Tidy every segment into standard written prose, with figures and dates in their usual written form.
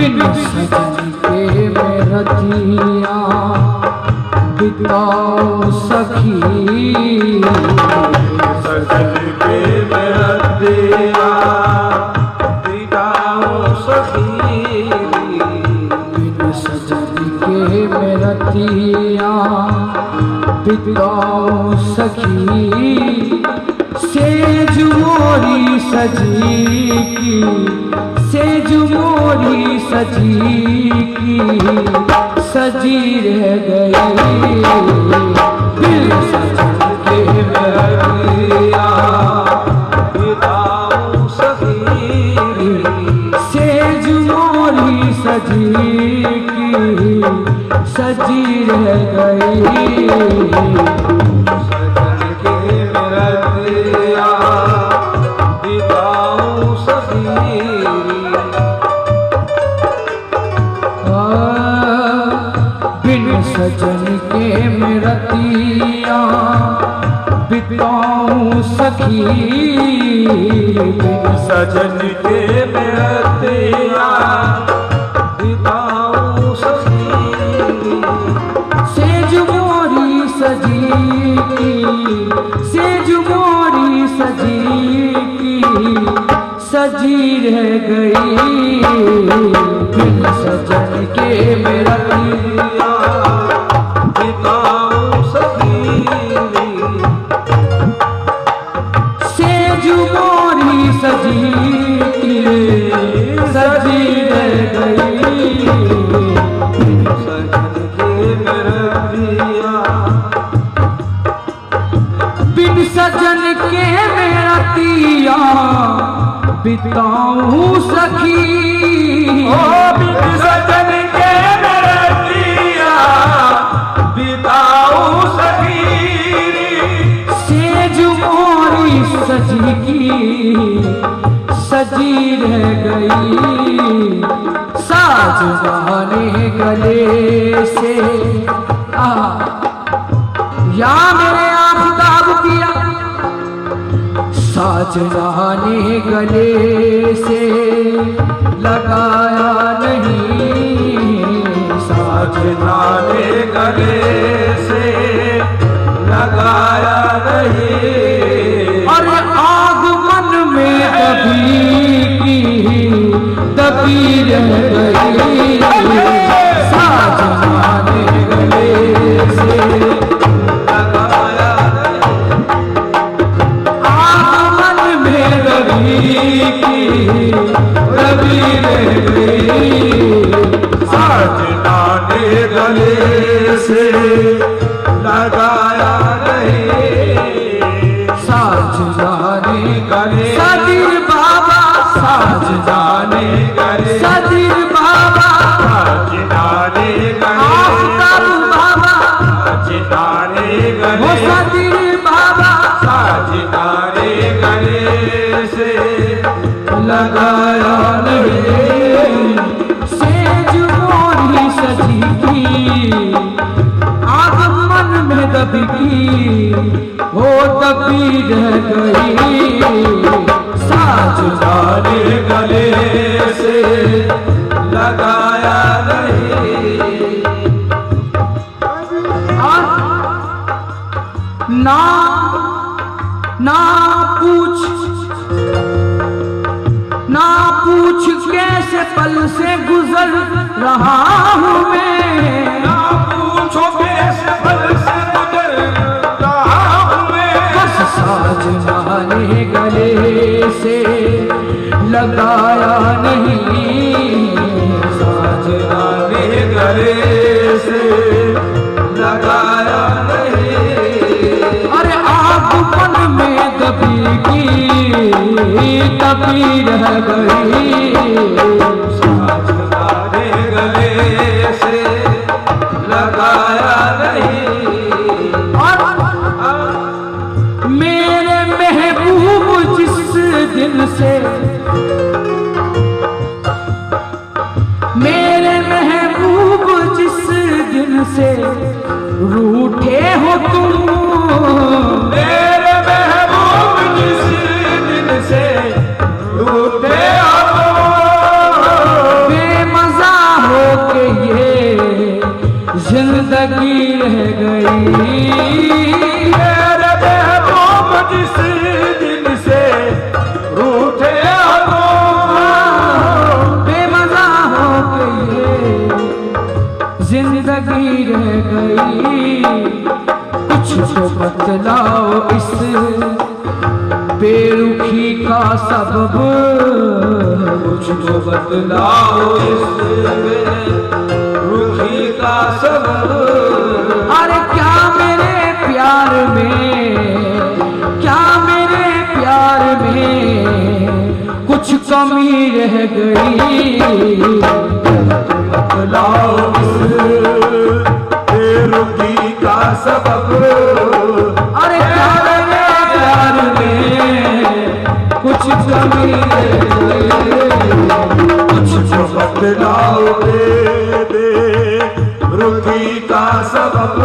बिन सजन के मैं रतिया बिताऊं सखी, सजन के मैं रतिया बिताऊं सखी, बिन सजन के मैं रतिया बिताऊं सखी, सेज मोरी सजी की, सेज मोरी सजी की सजी रह गई, बिन सजन के मैं रतिया बिताऊं सखी, सेज मोरी सजी की सजी रह गई, सजन के मैं रतिया बिताऊं सखी, बिन सजन के मैं रतिया बिताऊं सखी, बिन सजन के मैं रतिया बिताऊं सखी, सेज मोरी सजी की, सेज मोरी सजी की सजी रह गई, बिन सजन के मैं रतिया बिताऊं सखी, सेज मोरी सजी की सजी रह गई, सजन के मैं रतिया बिन सजन के मैं रतिया बिताऊं सखी, ओ बिन सजन के मैं रतिया बिताऊं सखी, सेज मोरी सजी की सजी रह गई, साज बहाने गले से या मेरे आफताब पिया, साजना ने गले से लगाया नहीं, साजना ने गले से लगाया नहीं, और आग मन में दबी रह गई, साजना ने गले से लगाया आग मन में दबी रह गई, साजना ने गले से लगाया नहीं, साजना ने गले सदीर बाबा, साजना ने गले सदीर बाबा, साजना ने गले आफताब बाबा, साजना ने वो गले सदीर बाबा साजना ने गले से लगाया नहीं, सेज मोरी सजी की आग मन में दबी, वो दबी रह गई, साजना साजने गले से लगाया नहीं, ना ना पूछ ना पूछ कैसे पल से गुजर रहा हूँ मैं, ना पूछो कैसे पल से गुजर रहा हूँ मैं, बस साजना ने गले से लगाया नहीं, साजना ने गले से लगाया नहीं, अरे आग मन में दबी रह गई, साजना ने गले से लगाया नहीं, और मेरे महबूब जिस दिन से, मेरे महबूब जिस दिन से रूठे हो तुम, मेरे महबूब जिस दिन से रूठे हो, बेमज़ा बतलाओ इस बेरुखी का सबब, मुझको बतलाओ इस बेरुखी का सबब। अरे क्या मेरे प्यार में, क्या मेरे प्यार में कुछ कमी रह गई, बतलाओ इस बेरुखी का सबब। अरे क्या मेरे प्यार में कुछ कमी रह गई, मुझको बतलाओ बेरुखी का सबब।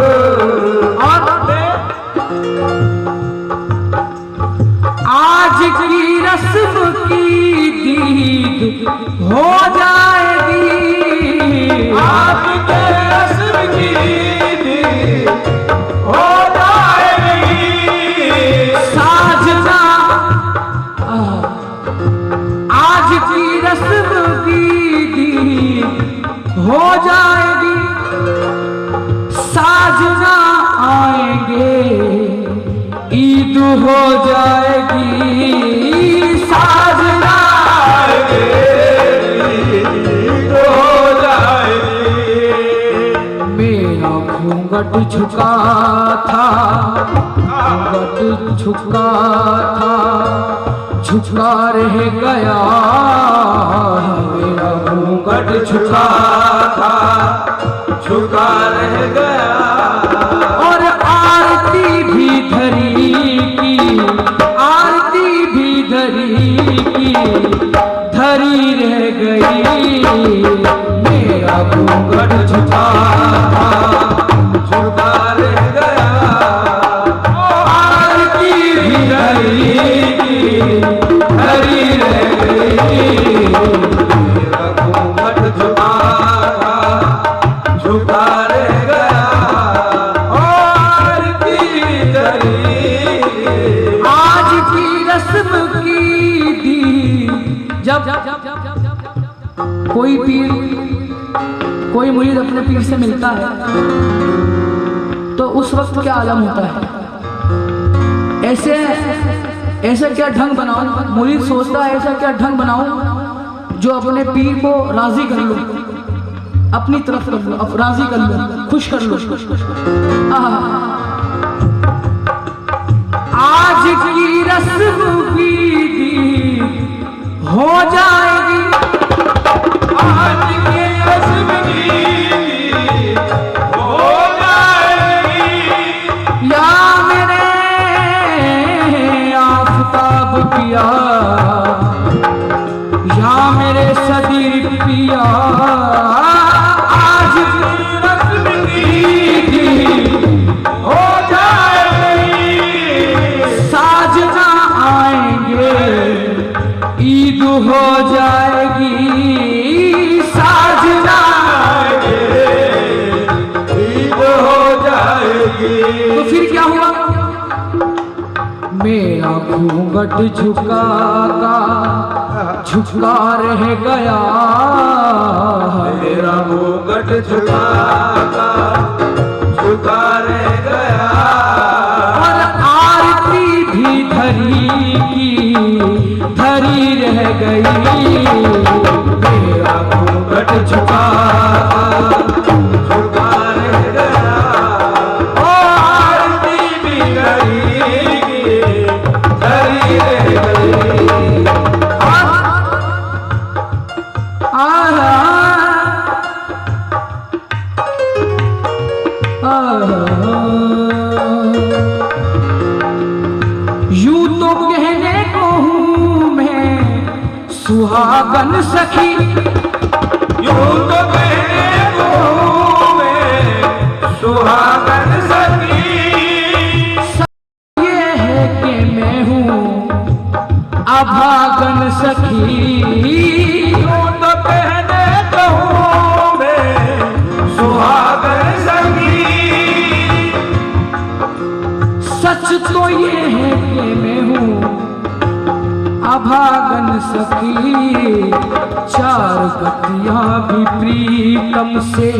आज की रस्म की दीद हो जाएगी, आज के रस्म की दीद हो जाएगी। साजना आज की रस्म की दीद हो जाएगी, साजना आएंगे ईद हो जाएगी, साजना ईद हो जाएगी। मेरा घूंघट झुका था, घूंघट झुका था, झुका रह गया, मेरा घूंघट झुका था झुका रह गया। और आरती भी धरी की, आरती भी धरी की, धरी रह गई, मेरा घूंघट झुका था, झुका रह गया। आरती भी धरी की, धरी रह गई, मेरा घूंघट झुका था झुका रह गया। आरती धरी आज की रस्म की दी। जब कोई पीर, कोई मुरीद अपने पीर से मिलता है तो उस वक्त क्या आलम होता है, ऐसे ऐसा क्या ढंग बनाऊं, मुरीद सोचता है ऐसा क्या ढंग बनाऊं जो अपने पीर को राजी कर लूं, अपनी तरफ कर लूं, अब राजी कर लूं, खुश कर लूं। आज की रस्म की दी हो जाएगी, आज की रस्म की हो जाएगी। या मेरे आफताब पिया, या मेरे सदीर पिया, आज की रस्म की हो जाएगी। साजना आएंगे ईद हो जाएगी, साजना ईद हो जाएगी। तो फिर क्या हुआ, मेरा घूंघट झुका का झुका रह गया, मेरा घूंघट झुका था झुका रह गया। और आरती भी धरी की, धरी रह गई, मेरा घूंघट झुका था झुका रह गया। ओ आरती भी धरी रह गई। यूं तो कहने को हूँ मैं सुहागन सखी, यूं तो कहने को मैं सुहागन सखी। ये है कि मैं हूँ अभागन सखी, यूं तो कहने को मैं सुहागन सखी। सच तो ये है कि मैं हूँ अभागन सखी, चार गतियां भी प्रीतम से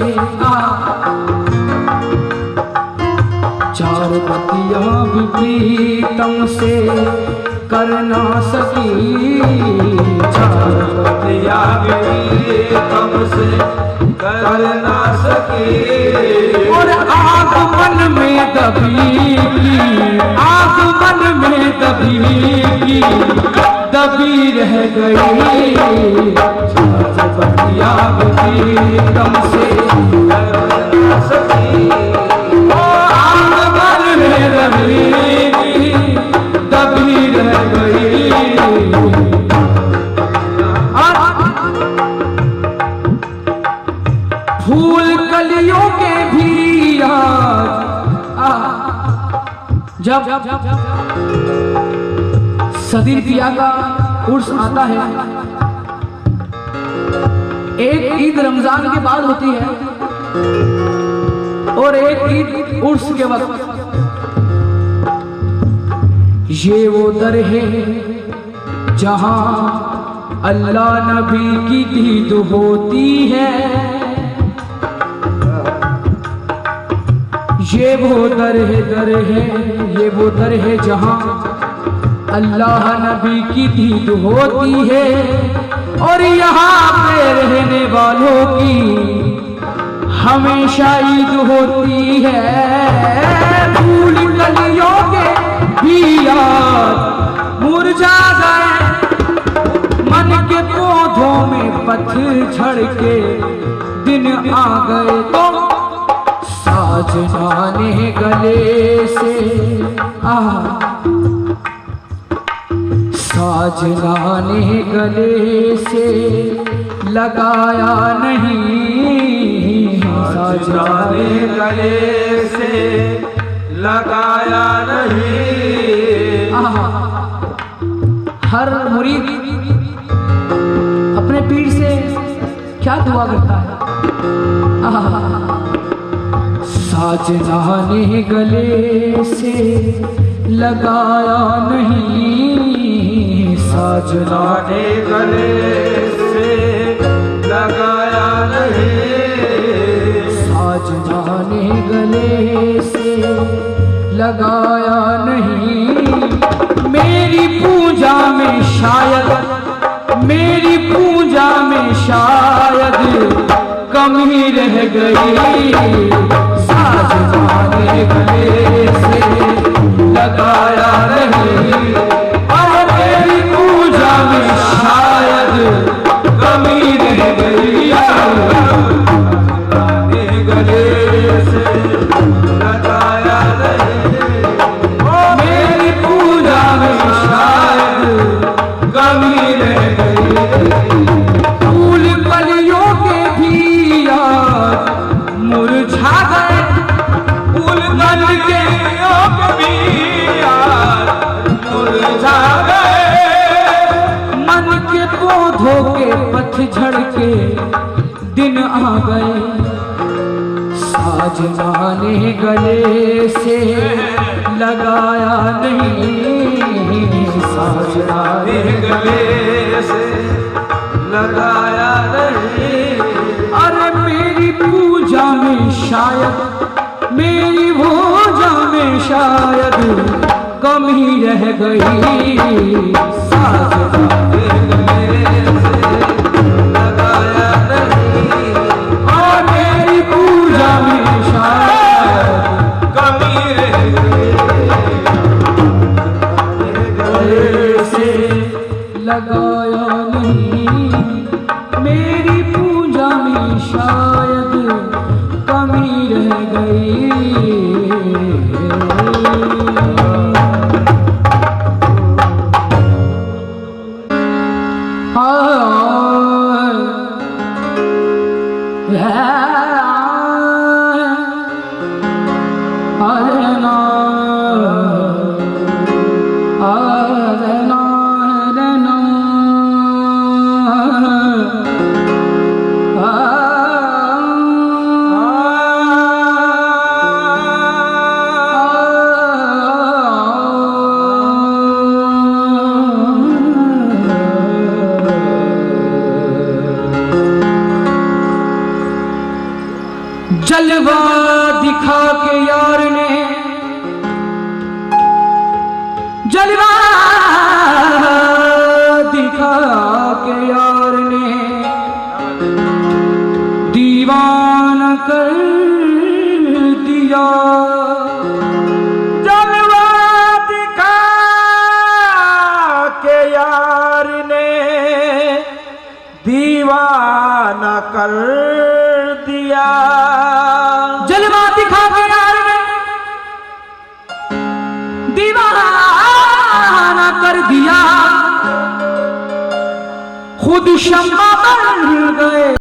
चार बतियां भी प्रीतम से कर ना सकी, चार बतिया प्रीतम से कर ना सकी। और आग मन में दबी की, आग मन में दबी की, दबी रह गई। चार बतिया भी प्रीतम से कर ना सकी, दबी रह गई। फूल कलियों के भी जब सदी पिया का उर्स आता है, एक ईद रमजान के बाद होती है और एक ईद उर्स के वक्त। ये वो दर है जहां अल्लाह नबी की दीद होती है, ये वो दर है, ये वो दर है जहां अल्लाह नबी की दीद होती है। और यहाँ पे रहने वालों की हमेशा ईद होती है। फूल कलियों के भी याद मुरझा गए, मन के पौधों में पतझड़ के दिन आ गए। तो साजना ने गले से साजना ने गले से लगाया नहीं, साजना ने गले से लगाया नहीं। हर मुरीद अपने पीर से क्या दुआ करता है? साजना ने गले से लगाया नहीं, साजना ने गले से लगाया नहीं, साजना ने गले से लगाया नहीं। मेरी पूजा में शायद, मेरी पूजा में शायद कमी रह गई। साजना ने गले से लगाया नहीं, और मेरी पूजा में शायद कमी रह गई। गले से लगाया नहीं, मेरी पूजा में शायद कमी रह गई। फूल कलियों के भी याद मुरझा गए, फूल कल के भी यार मुरझा गए। मन के पौधों के पतझड़ के दिन आ गए। साजना ने गले से लगाया नहीं, साजना ने गले से लगाया नहीं। अरे मेरी पूजा में शायद, मेरी पूजा में शायद कमी रह गई। साजना ने गले से लगाया नहीं, और मेरी पूजा में शायद कमी रह गई। गले से लगाया नहीं, मेरी पूजा में शायद कमी रह गई। जलवा दिखा के यार ने दीवाना कर दिया। जलवा दिखा के यार ने दीवाना कर दिया। जलवा दिखा के यार ने दीवाना कर दिया। खुद शम्मा बन गए